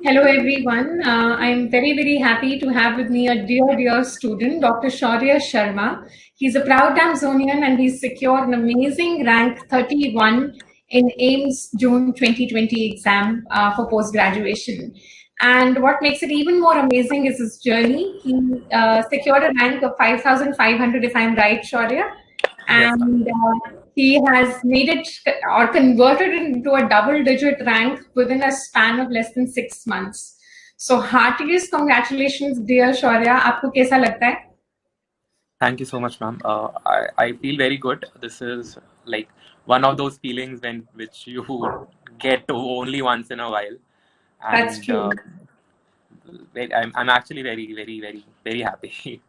Hello everyone. I'm very happy to have with me a dear student, Dr. Shaurya Sharma. He's a proud Amazonian and he's secured an amazing rank 31 in AIIMS June 2020 exam for post-graduation. And what makes it even more amazing is his journey. He secured a rank of 5,500, if I'm right, Shaurya. Yes, ma'am. And he has made it or converted it into a double-digit rank within a span of less than 6 months. So heartiest congratulations, dear Shaurya. आपको कैसा लगता है? Thank you so much, ma'am. I feel very good. This is like one of those feelings which you get to only once in a while, That's and true. I'm actually very happy.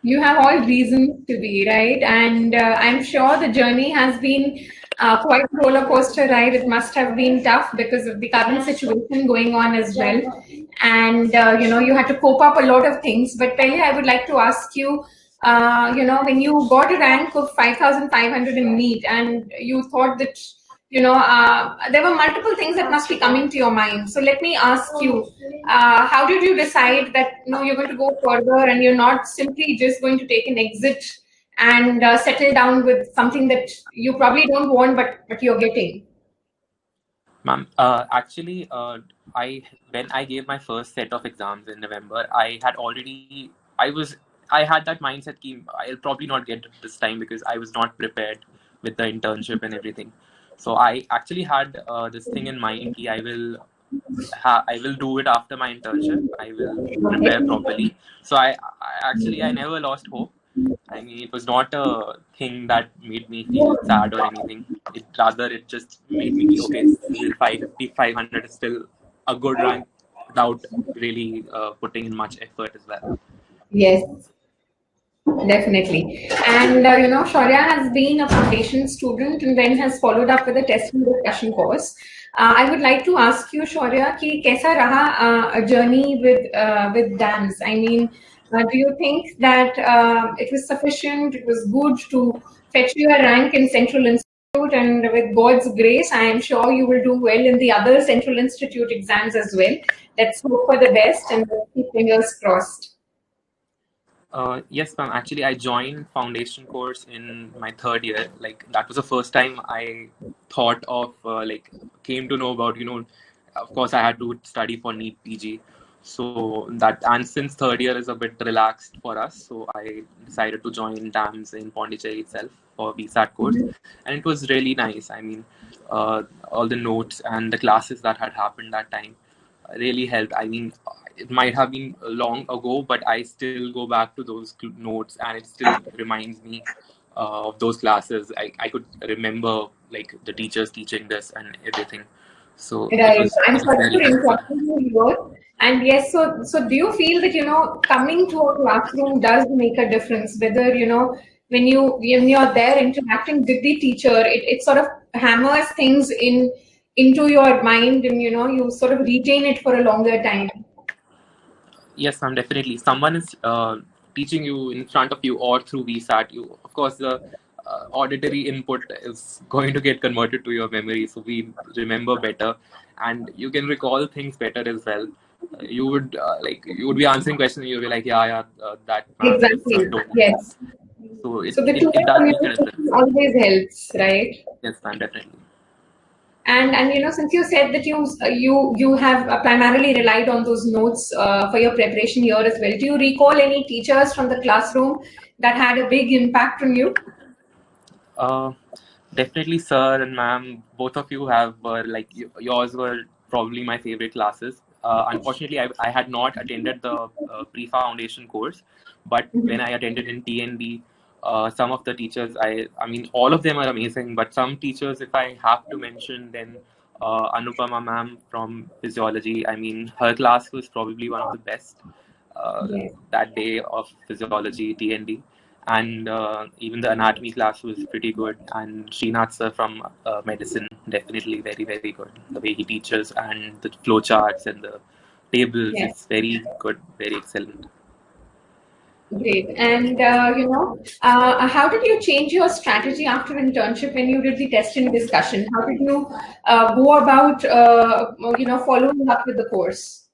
You have all reasons to be, right? And I'm sure the journey has been quite a roller coaster ride. It must have been tough because of the current situation going on as well. And, you had to cope up a lot of things. But Pele, I would like to ask you, when you got a rank of 5,500 in NEET and you thought that, there were multiple things that must be coming to your mind. So let me ask you, how did you decide that no, you're going to go further and you're not simply just going to take an exit and settle down with something that you probably don't want, but you're getting? Ma'am, actually, when I gave my first set of exams in November, I had that mindset that I'll probably not get it this time because I was not prepared with the internship and everything. So I actually had this thing in mind that I will do it after my internship. I will prepare properly. So I never lost hope. I mean, it was not a thing that made me feel sad or anything. It just made me feel, okay, still 500 is still a good rank without really putting in much effort as well. Yes, definitely. And Shaurya has been a foundation student and then has followed up with a test and discussion course. I would like to ask you, Shaurya, कि कैसा रहा a journey with dance? I mean, do you think that it was sufficient, it was good to fetch you a rank in Central Institute, and with God's grace, I am sure you will do well in the other Central Institute exams as well. Let's hope for the best and let's keep fingers crossed. Yes, ma'am. Actually, I joined foundation course in my third year. Like that was the first time I thought of came to know about, of course I had to study for NEET PG. So and since third year is a bit relaxed for us, so I decided to join DAMS in Pondicherry itself for VSAT course, and it was really nice. I mean, all the notes and the classes that had happened that time really helped. I mean, it might have been long ago, but I still go back to those notes and it still reminds me of those classes. I could remember like the teachers teaching this and everything. So Right. I'm it was sorry really for nice. interrupting you here. And yes, so do you feel that, coming to a classroom does make a difference? Whether, when you're there interacting with the teacher, it sort of hammers things into your mind and, you sort of retain it for a longer time. Yes, ma'am, definitely. Someone is teaching you in front of you or through VSAT. Of course, the auditory input is going to get converted to your memory, so we remember better, and you can recall things better as well. You would be answering questions, and you'll be like, yeah, that ma'am just Exactly. told me Yes. this. So So the it teacher does make a communication difference. always helps, right? Yes, ma'am, definitely. And since you said that you have primarily relied on those notes for your preparation here as well, do you recall any teachers from the classroom that had a big impact on you? Uh, Definitely, sir and ma'am. Both of you have yours were probably my favorite classes. Unfortunately, I had not attended the pre-foundation course, but when I attended in TNB, some of the teachers, I mean, all of them are amazing. But some teachers, if I have to mention, then Anupama ma'am from physiology. I mean, her class was probably one of the best Yes. that day of physiology TND. And even the anatomy class was pretty good. And Srinath sir from medicine, definitely very good. The way he teaches and the flow charts and the tables, Yes. it's very good, very excellent. Great. And how did you change your strategy after internship when you did the testing discussion? How did you go about following up with the course?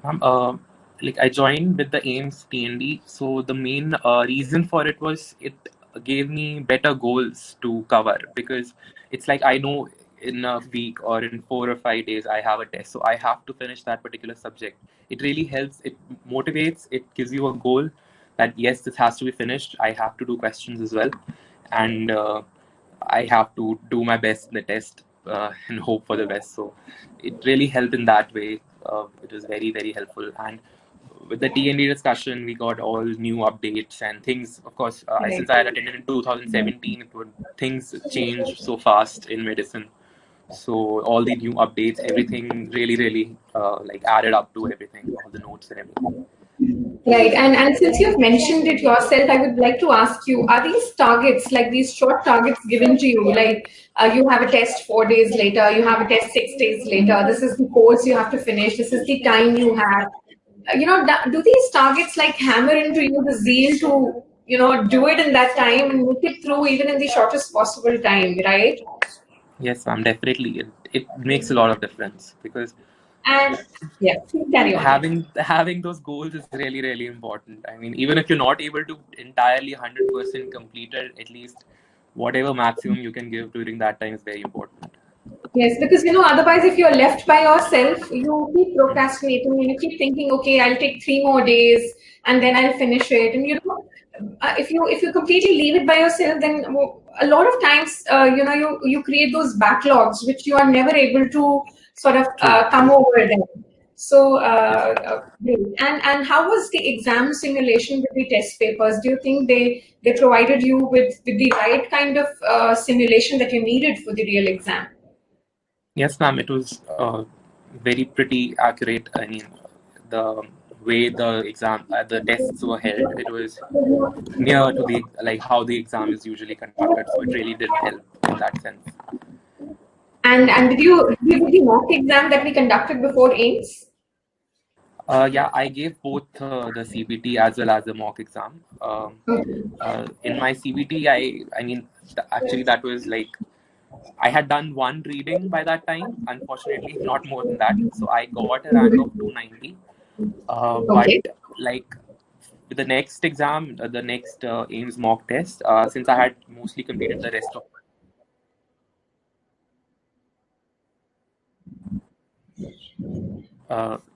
Um, uh, like I joined with the AIIMS TND, so the main reason for it was it gave me better goals to cover, because it's like I know in a week or in 4 or 5 days I have a test, so I have to finish that particular subject. It really helps. It motivates. It gives you a goal that yes, this has to be finished. I have to do questions as well, and I have to do my best in the test and hope for the best. So it really helped in that way. It was very, very helpful. And with the TND discussion, we got all new updates and things. Of course, since Right. I had attended in 2017, things changed so fast in medicine. So all the new updates, everything really, really like added up to everything, all the notes and everything. Right. And since you've mentioned it yourself, I would like to ask you, are these targets, like these short targets given to you, like you have a test 4 days later, you have a test 6 days later, this is the course you have to finish, this is the time you have. Do these targets like hammer into you the zeal to, do it in that time and make it through even in the shortest possible time, right? Yes, ma'am, definitely. It makes a lot of difference, because And yeah, please carry on. Yeah. having those goals is really, really important. I mean, even if you're not able to entirely 100% complete it, at least whatever maximum you can give during that time is very important. Yes, because otherwise, if you're left by yourself, you keep procrastinating and you keep thinking, okay, I'll take 3 more days and then I'll finish it. And if you completely leave it by yourself, then a lot of times, you create those backlogs which you are never able to sort of True. come over them. So, Yes. great. And how was the exam simulation with the test papers? Do you think they provided you with the right kind of simulation that you needed for the real exam? Yes, ma'am. It was very pretty accurate. I mean, the way the tests were held, it was near to the like how the exam is usually conducted. So it really did help in that sense. And did you do the mock exam that we conducted before AIMS? Yeah, I gave both the CBT as well as the mock exam. In my CBT, I mean, actually, that was like I had done one reading by that time, unfortunately, not more than that. So I got a rank of 290. But Okay. like with the next exam, the next AIIMS mock test, since I had mostly completed the rest of,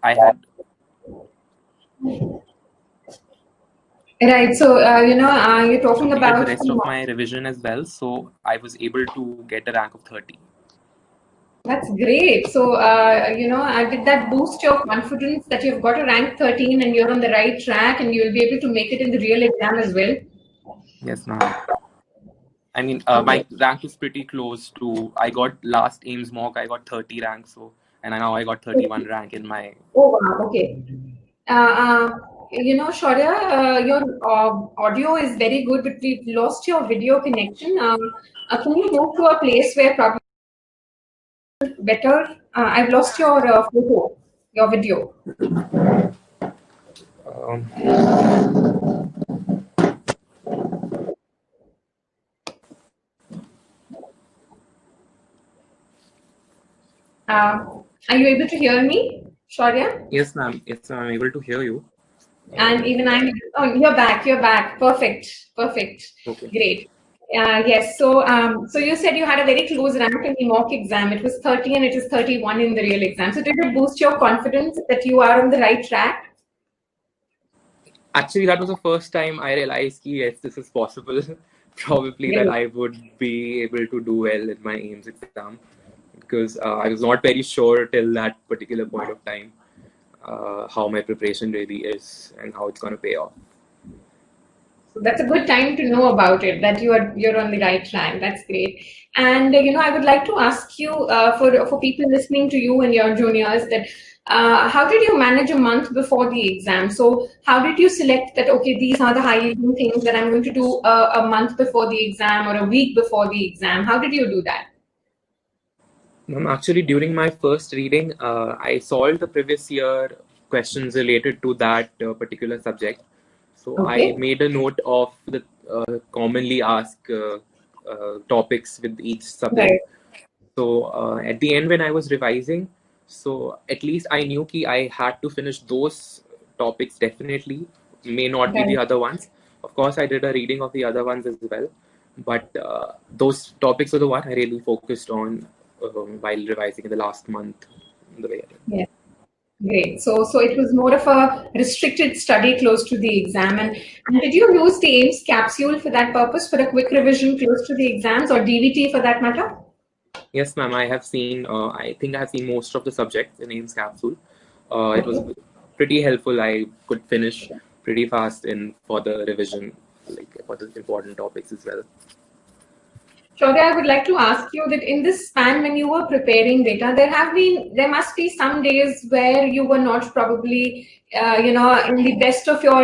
I had Right. So, you're talking completed the about rest of my revision as well. So I was able to get a rank of 30. that's great. So, did that boost your confidence that you've got a rank 13 and you're on the right track and you'll be able to make it in the real exam as well? Yes, ma'am. I mean, Okay. my rank was pretty close to. I got last AIIMS mock. I got 30 rank. So, and now I got 31 rank in my. Oh, wow. Okay. Uh, uh, Shaurya, your audio is very good, but we've lost your video connection. Can you move to a place where probably better? I've lost your photo, your video. Um, Are you able to hear me, Shaurya? yes, ma'am. Yes, ma'am. I'm able to hear you. And Um, even I'm. Oh, you're back. You're back. Perfect. Perfect. okay. Great. Yes. So you said you had a very close rank in the mock exam. It was 30 and it is 31 in the real exam. So did it boost your confidence that you are on the right track? Actually, that was the first time I realized, ki, yes, this is possible. Probably that Great. I would be able to do well in my AIIMS exam, because I was not very sure till that particular point of time how my preparation really is and how it's going to pay off. So that's a good time to know about it, that you're on the right track. That's great. And I would like to ask you for people listening to you and your juniors that how did you manage a month before the exam? So how did you select that? Okay, these are the high yielding things that I'm going to do a month before the exam or a week before the exam. How did you do that? Actually, during my first reading, I solved the previous year questions related to that particular subject. So I Okay. made a note of the commonly asked topics with each subject. Right. So at the end, when I was revising, so at least I knew कि I had to finish those topics definitely. May not be the Right. other ones. Of course, I did a reading of the other ones as well, but those topics are the one I really focused on while revising in the last month. The way I did. Yeah. Great. So it was more of a restricted study close to the exam. And did you use the AIIMS capsule for that purpose, for a quick revision close to the exams, or DVT for that matter? Yes, ma'am. I have seen. I think I have seen most of the subjects in AIMS capsule. It was Okay. pretty helpful. I could finish pretty fast in for the revision, like for the important topics as well. Shaurya, I would like to ask you that in this span when you were preparing data, there must be some days where you were not probably, in the best of your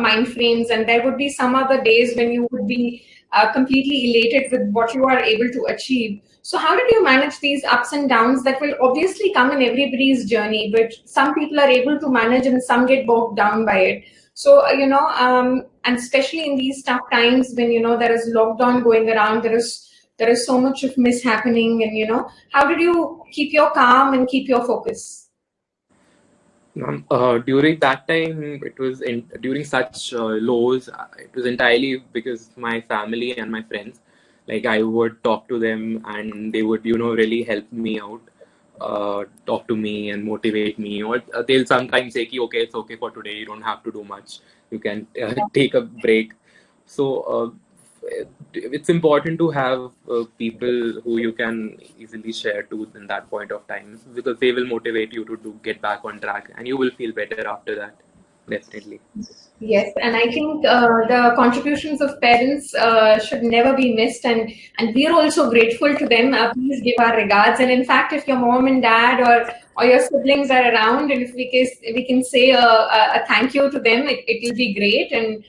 mind frames, and there would be some other days when you would be completely elated with what you are able to achieve. So, how did you manage these ups and downs that will obviously come in everybody's journey, but some people are able to manage and some get bogged down by it. So, and especially in these tough times when, there is lockdown going around, there is so much of mishappening, and, how did you keep your calm and keep your focus? During that time, it was during such lows. It was entirely because my family and my friends. Like I would talk to them, and they would, really help me out, talk to me and motivate me. Or they'll sometimes say, "Ki, okay, it's okay for today. You don't have to do much. You can take a break." So it's important to have people who you can easily share to in that point of time because they will motivate you to get back on track and you will feel better after that. Definitely. Yes, and I think the contributions of parents should never be missed, and we are also grateful to them. Please give our regards, and in fact, if your mom and dad or your siblings are around, and if we can say a thank you to them, it will be great. And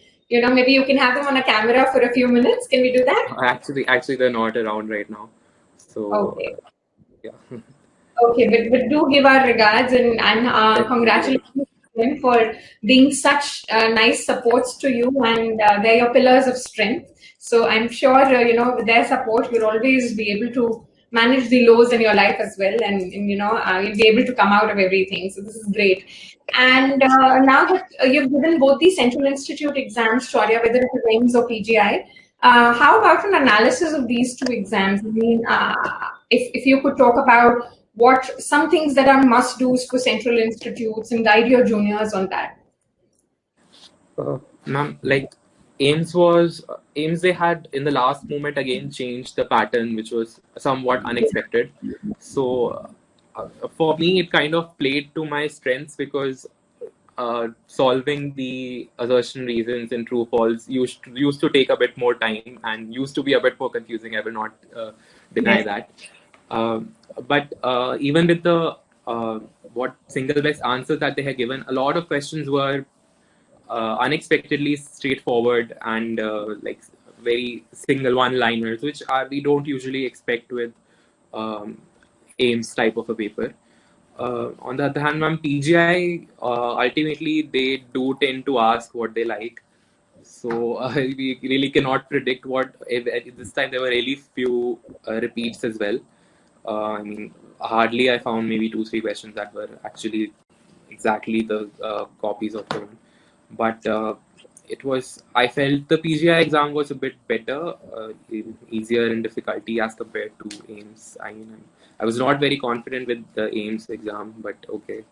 maybe you can have them on a camera for a few minutes. Can we do that? Actually, they're not around right now. So, Okay. yeah, Okay, but do give our regards, and definitely will. congratulations to them for being such nice supports to you, and they're your pillars of strength. So I'm sure with their support you'll always be able to manage the lows in your life as well, and you'll be able to come out of everything. So this is great. And now that you've given both the Central Institute exams, Shaurya, whether it is AIIMS or PGI, how about an analysis of these two exams? I mean, if you could talk about what some things that are must do's for central institutes and guide your juniors on that. Ma'am, like AIMS they had in the last moment again changed the pattern, which was somewhat unexpected. So for me, it kind of played to my strengths because solving the assertion reasons in true false used to take a bit more time and used to be a bit more confusing. I will not deny Yes. that. But even with the what single best answers that they had given, a lot of questions were unexpectedly straightforward and like very single one-liners, which we don't usually expect with um, AIMS type of a paper. On the other hand, ma'am, PGI ultimately they do tend to ask what they like. So we really cannot predict what. If this time there were really few repeats as well. I mean, hardly I found maybe two, three questions that were actually exactly the copies of the one. But it was, I felt the PGI exam was a bit better, easier in difficulty as compared to AIMS. I mean, I was not very confident with the AIMS exam, but okay,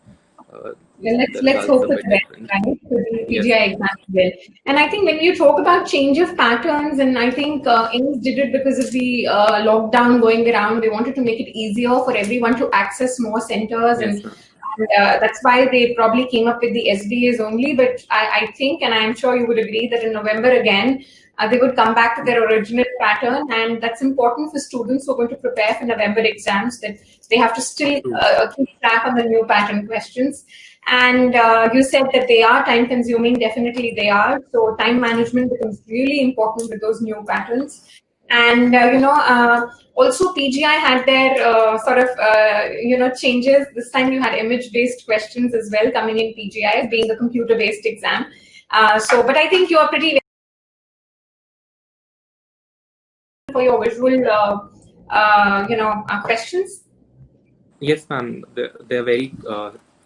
uh, Well, let's the let's results hope are a for the bit best, different. right? For the Yes, PGI ma'am. exam as well. And I think when you talk about change of patterns, and I think AIMS did it because of the lockdown going around. They wanted to make it easier for everyone to access more centers, Yes, ma'am. and that's why they probably came up with the SDAs only. But I think, and I'm sure you would agree, that in November again, they would come back to their original pattern, and that's important for students who are going to prepare for November exams, that they have to still True. keep track on the new pattern questions. And you said that they are time consuming. Definitely they are. So time management becomes really important with those new patterns. And also PGI had their sort of changes. This time you had image based questions as well coming in PGI, being a computer based exam. But I think you are pretty for your visual, questions. Yes, ma'am. They're very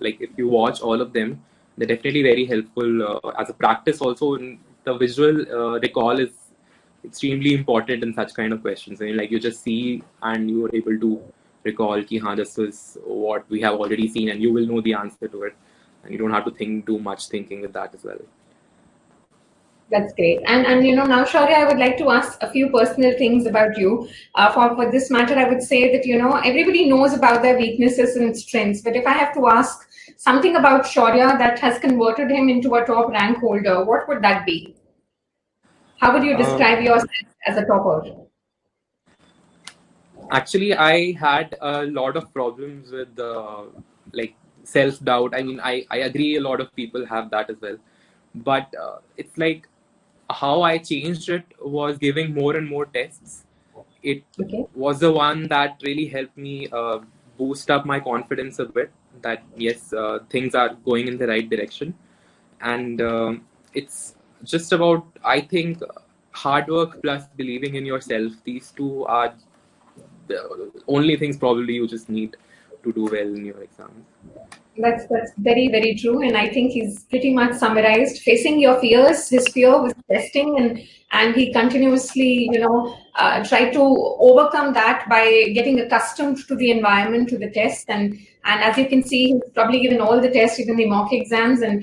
like if you watch all of them, they're definitely very helpful as a practice. Also, the visual recall is extremely important in such kind of questions. I mean, like you just see and you are able to recall, ki, haan, this is what we have already seen, and you will know the answer to it, and you don't have to think too much thinking with that as well. That's great. And now, Shaurya, I would like to ask a few personal things about you. For this matter, I would say that everybody knows about their weaknesses and strengths. But if I have to ask something about Shaurya that has converted him into a top rank holder, what would that be? How would you Um, describe yourself as a topper? Actually, I had a lot of problems with like self doubt. I mean, I agree a lot of people have that as well. But it's like how I changed it was giving more and more tests. It Okay. was the one that really helped me boost up my confidence a bit that yes, things are going in the right direction. And it's just about, I think, hard work plus believing in yourself. These two are the only things probably you just need to do well in your exams. That's very, very true, and I think he's pretty much summarized facing your fears. His fear was testing, and he continuously, tried to overcome that by getting accustomed to the environment, to the test, and as you can see, he's probably given all the tests, even the mock exams, and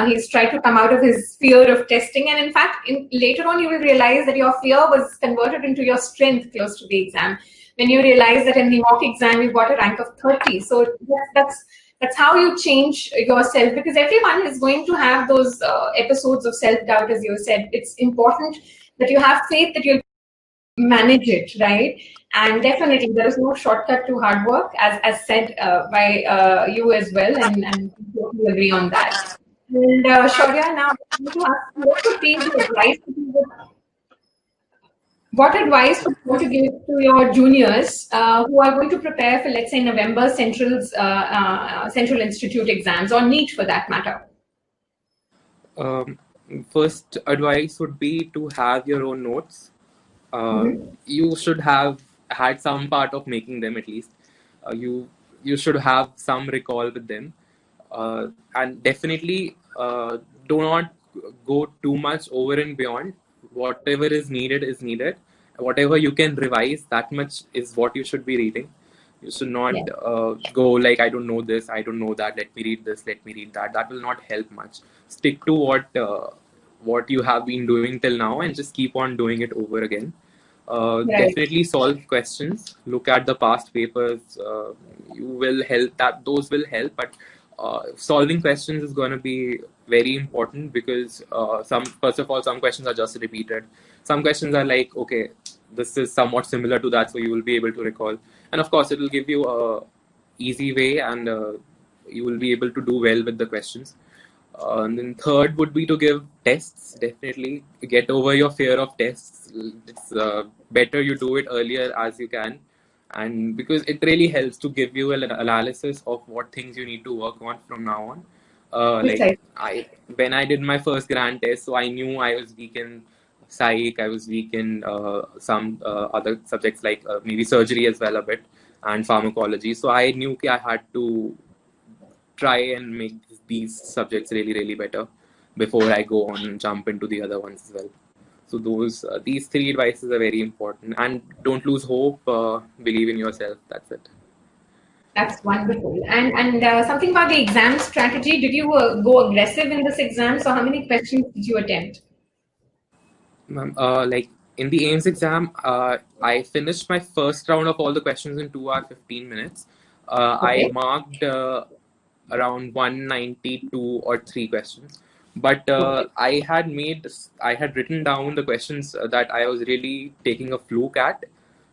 he's tried to come out of his fear of testing. And in fact, later on, you will realize that your fear was converted into your strength close to the exam when you realize that in the mock exam you got a rank of 30. So that's how you change yourself, because everyone is going to have those episodes of self-doubt. As you said, it's important that you have faith that you'll manage it, right? And definitely there is no shortcut to hard work, as said by you as well, and we totally agree on that. And Shaurya, now I want to ask, what advice would you want to give to your juniors who are going to prepare for, let's say, November Central Institute exams, or NEET for that matter? Um, First advice would be to have your own notes. Mhm. You should have had some part of making them at least. You should have some recall with them, and definitely do not go too much over and beyond. Whatever is needed is needed. Whatever you can revise, that much is what you should be reading. You should not Yeah, go like, I don't know this, I don't know that, let me read this, let me read that. That will not help much. Stick to what you have been doing till now and just keep on doing it over again. right, Definitely solve questions. Look at the past papers. You will help that. Those will help, but solving questions is going to be very important because first of all, some questions are just repeated. Some questions are like, okay, this is somewhat similar to that, so you will be able to recall. And of course, it will give you a easy way, and you will be able to do well with the questions. And then third would be to give tests. Definitely get over your fear of tests. It's better you do it earlier as you can, and because it really helps to give you an analysis of what things you need to work on from now on. Like precisely. when I did my first grand test, so I knew I was weak in psych, I was weak in some other subjects like maybe surgery as well a bit and pharmacology. So I knew I had to try and make these subjects really, really better before I go on and jump into the other ones as well. So these three advices are very important, and don't lose hope. Believe in yourself. That's it. That's wonderful. And something about the exam strategy. Did you go aggressive in this exam? So how many questions did you attempt? Ma'am, like in the AIIMS exam, I finished my first round of all the questions in 2 hours 15 minutes. I Okay. marked around 192 or three questions, but Okay. I had written down the questions that I was really taking a fluke at,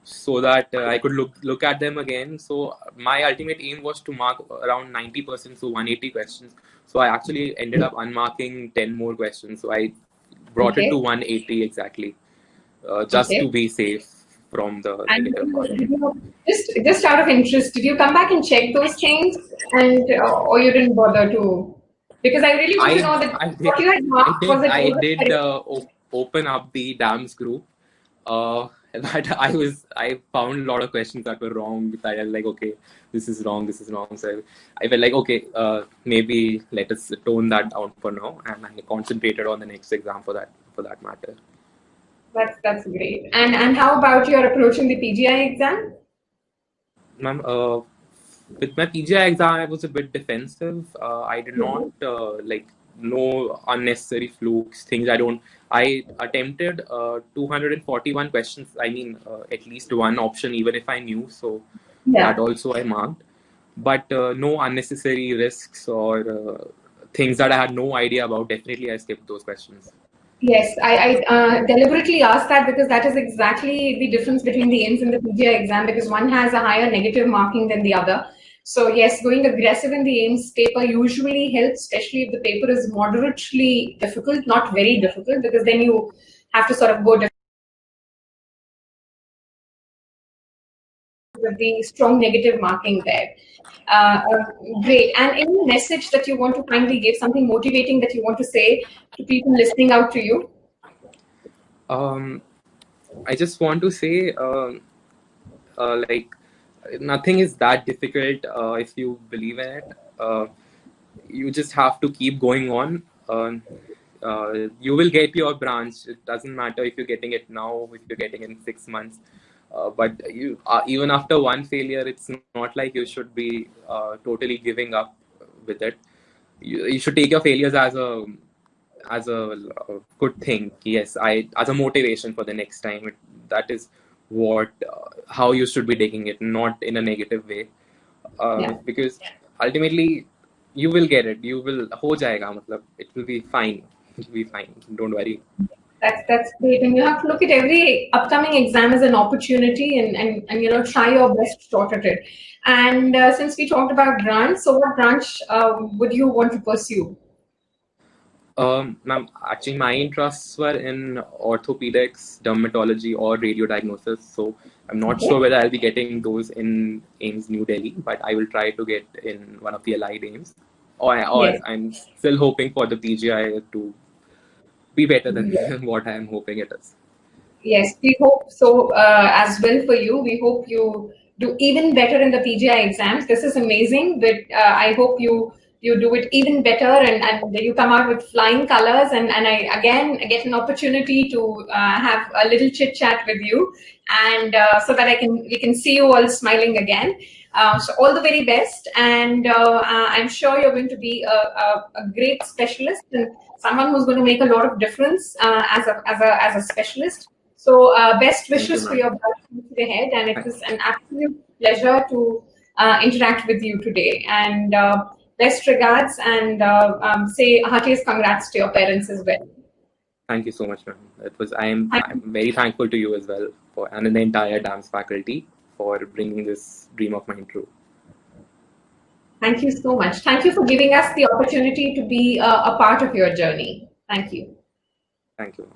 so that I could look at them again. So my ultimate aim was to mark around 90%, so 180 questions. So I actually ended up unmarking 10 more questions. So I brought it to Okay. 180 exactly, just to Okay. be safe from the And negative did marking. you, just out of interest, did you come back and check those things, and or you didn't bother to? Because I really want to know that I what did you had marked, was it I always did correct? open up the dams group, but I found a lot of questions that were wrong. That I was like, okay, this is wrong, this is wrong. So I felt like, okay, maybe let us tone that down for now, and I concentrated on the next exam for that matter. That's great. And how about your approaching the PGI exam? Ma'am, with my PGI exam, I was a bit defensive. I did not Mhm. like no unnecessary flukes, things I don't. I attempted 241 questions. I mean, at least one option, even if I knew. So that Yeah. also I marked. But no unnecessary risks or things that I had no idea about. Definitely, I skipped those questions. Yes, I deliberately asked that because that is exactly the difference between the AIIMS and the PGI exam, because one has a higher negative marking than the other. So yes, going aggressive in the AIIMS paper usually helps, especially if the paper is moderately difficult, not very difficult, because then you have to sort of go with the strong negative marking there. Great. And any message that you want to finally give, something motivating that you want to say to people listening out to you? Um, I just want to say, like, nothing is that difficult if you believe in it. You just have to keep going on. You will get your branch. It doesn't matter if you're getting it now, if you're getting it in 6 months. But you, even after one failure, it's not like you should be totally giving up with it. You should take your failures as a good thing. Yes, I as a motivation for the next time. That is what how you should be taking it, not in a negative way. Yeah. Because ultimately you will get it. You will हो जाएगा मतलब it will be fine. It will be fine. Don't worry. That's great. And you have to look at every upcoming exam as an opportunity and try your best shot at it. And since we talked about grants, so what branch would you want to pursue? Ma'am, actually, my interests were in orthopedics, dermatology, or radio diagnosis. So I'm not sure Okay. whether I'll be getting those in AIIMS New Delhi, but I will try to get in one of the allied AIIMS. Or Yes. I'm still hoping for the PGI to be better than Yes. what I'm hoping it is. Yes, we hope so as well for you. We hope you do even better in the PGI exams. This is amazing, but I hope you do it even better and you come out with flying colors. And I again get an opportunity to have a little chit chat with you, and so that we can see you all smiling again. So all the very best, and I'm sure you're going to be a great specialist and someone who's going to make a lot of difference as a specialist. So, best Thank you, wishes for ma'am. your future ahead, and it was an absolute pleasure to interact with you today. And best regards, and say heartiest congrats to your parents as well. Thank you so much, ma'am. It was I'm Thank, very thankful to you as well for and the entire dance faculty for bringing this dream of mine true. thank you so much. Thank you for giving us the opportunity to be a part of your journey. Thank you. Thank you.